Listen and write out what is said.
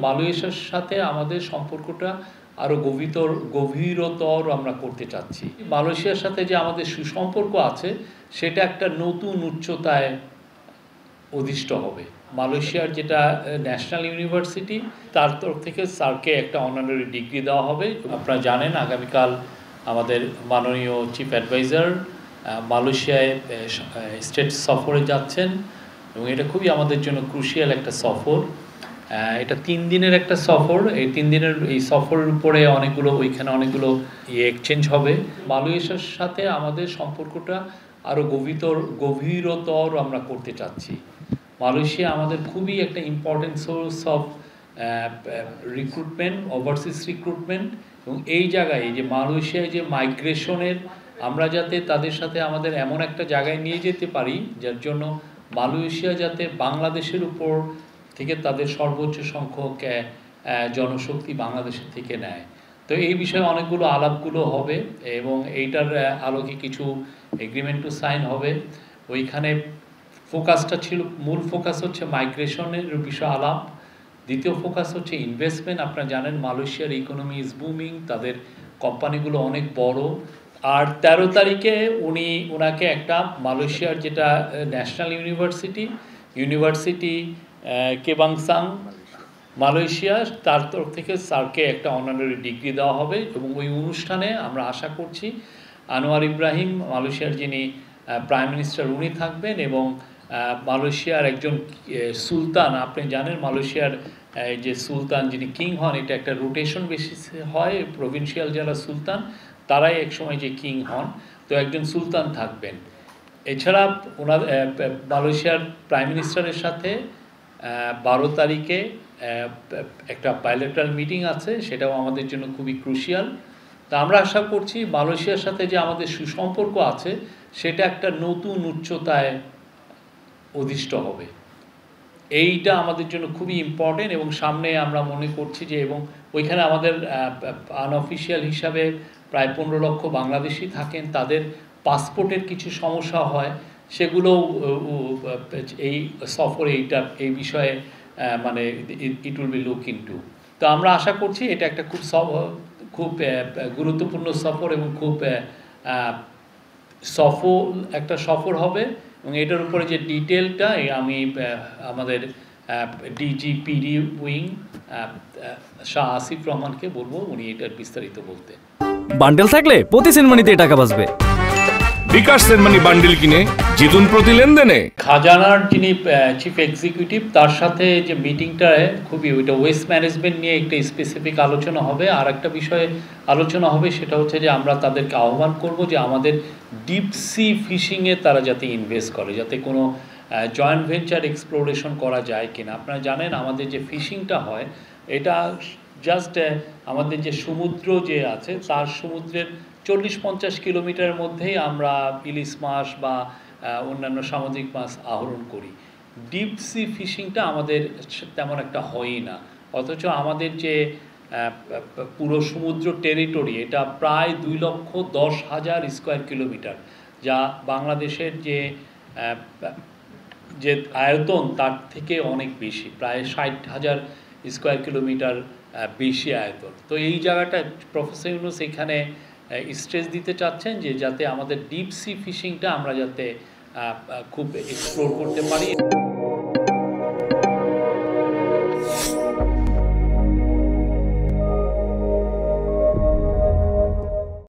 মালয়েশিয়ার সাথে আমাদের সম্পর্কটা আরও গভীরতর আমরা করতে চাচ্ছি। মালয়েশিয়ার সাথে যে আমাদের সুসম্পর্ক আছে সেটা একটা নতুন উচ্চতায় অধিষ্ঠ হবে। মালয়েশিয়ার যেটা ন্যাশনাল ইউনিভার্সিটি তার তরফ থেকে স্যারকে একটা অনারারি ডিগ্রি দেওয়া হবে। আপনারা জানেন আগামীকাল আমাদের মাননীয় চিফ অ্যাডভাইজার মালয়েশিয়ায় স্টেট সফরে যাচ্ছেন এবং এটা খুবই আমাদের জন্য ক্রুশিয়াল একটা সফর। এটা 3 দিনের একটা সফর। এই 3 দিনের এই সফরের উপরে ওইখানে অনেকগুলো এক্সচেঞ্জ হবে। মালয়েশিয়ার সাথে আমাদের সম্পর্কটা আরও গভীরতর আমরা করতে চাচ্ছি। মালয়েশিয়া আমাদের খুবই একটা important source of recruitment, overseas recruitment, এবং এই জায়গায় যে মালয়েশিয়ায় যে মাইগ্রেশনের আমরা যাতে তাদের সাথে আমাদের এমন একটা জায়গায় নিয়ে যেতে পারি যার জন্য মালয়েশিয়া যাতে বাংলাদেশের উপর থেকে তাদের সর্বোচ্চ সংখ্যক জনশক্তি বাংলাদেশের থেকে নেয়। তো এই বিষয়ে অনেকগুলো আলাপগুলো হবে এবং এইটার আলোকে কিছু এগ্রিমেন্টও সাইন হবে। ওইখানে মূল ফোকাস হচ্ছে মাইগ্রেশনের বিষয়ে আলাপ। দ্বিতীয় ফোকাস হচ্ছে ইনভেস্টমেন্ট। আপনারা জানেন মালয়েশিয়ার ইকোনমি ইজ বুমিং, তাদের কোম্পানিগুলো অনেক বড়। আর 13 তারিখে ওনাকে একটা মালয়েশিয়ার যেটা ন্যাশনাল ইউনিভার্সিটি কেবাংসাং মালয়েশিয়া তার তরফ থেকে স্যারকে একটা অনারারি ডিগ্রি দেওয়া হবে এবং ওই অনুষ্ঠানে আমরা আশা করছি আনোয়ার ইব্রাহিম মালয়েশিয়ার যিনি প্রাইম মিনিস্টার উনি থাকবেন এবং মালয়েশিয়ার একজন সুলতান। আপনি জানেন মালয়েশিয়ার যে সুলতান যিনি কিং হন এটা একটা রোটেশন বেসিসে হয়, প্রভিন্সিয়াল যারা সুলতান তারাই একসময় যে কিং হন, তো একজন সুলতান থাকবেন। এছাড়া মালয়েশিয়ার প্রাইম মিনিস্টারের সাথে 12 তারিখে একটা বাইলেটারাল মিটিং আছে, সেটাও আমাদের জন্য খুবই ক্রুশিয়াল। তা আমরা আশা করছি মালয়েশিয়ার সাথে যে আমাদের সুসম্পর্ক আছে সেটা একটা নতুন উচ্চতায় অধিষ্ঠ হবে। এইটা আমাদের জন্য খুবই ইম্পর্টেন্ট এবং সামনে আমরা মনে করছি যে এবং ওইখানে আমাদের আনঅফিশিয়াল হিসাবে প্রায় 15 লক্ষ বাংলাদেশি থাকেন, তাদের পাসপোর্টের কিছু সমস্যা হয়, সেগুলো এই সফরে এই বিষয়ে মানে it will be look into. তো আমরা আশা করছি এটা একটা খুব গুরুত্বপূর্ণ সফর এবং খুব একটা সফর হবে এবং এটার উপরে যে ডিটেলটা আমি আমাদের ডিজিপিডি উইং শাহ আসিফ রহমানকে বলবো, উনি এটার বিস্তারিত বলতে। বান্ডেল থাকলে প্রতি সেনমানিতে টাকা বাঁচবে। বিকাশ সেনমানি বান্ডেল কিনে জিতুন প্রতি লেনদেনে। খাজানার যিনি চিফ এক্সিকিউটিভ তার সাথে যে মিটিংটায় ওইটা ওয়েস্ট ম্যানেজমেন্ট নিয়ে একটা স্পেসিফিক আলোচনা হবে। আর একটা বিষয়ে আলোচনা হবে সেটা হচ্ছে যে আমরা তাদেরকে আহ্বান করব যে আমাদের ডিপ সি ফিশিংয়ে তারা যাতে ইনভেস্ট করে, যাতে কোনো জয়েন্ট ভেঞ্চার এক্সপ্লোরেশন করা যায় কিনা। আপনারা জানেন আমাদের যে ফিশিংটা হয় এটা জাস্ট আমাদের যে সমুদ্র যে আছে তার সমুদ্রের 40-50 কিলোমিটারের মধ্যেই আমরা ইলিশ মাছ বা অন্যান্য সামুদ্রিক মাছ আহরণ করি। ডিপ সি ফিশিংটা আমাদের তেমন একটা হয়ই না, অথচ আমাদের যে পুরো সমুদ্র টেরিটরি এটা প্রায় 2,10,000 স্কোয়ার কিলোমিটার, যা বাংলাদেশের যে আয়তন তার থেকে অনেক বেশি, প্রায় 60,000 স্কোয়ার কিলোমিটার বেশি আয়তন। তো এই জায়গাটা প্রফেসর ইউনূস এখানে স্ট্রেস দিতে চাচ্ছেন যে যাতে আমাদের ডিপ সি ফিশিংটা আমরা যাতে খুব এক্সপ্লোর করতে পারি।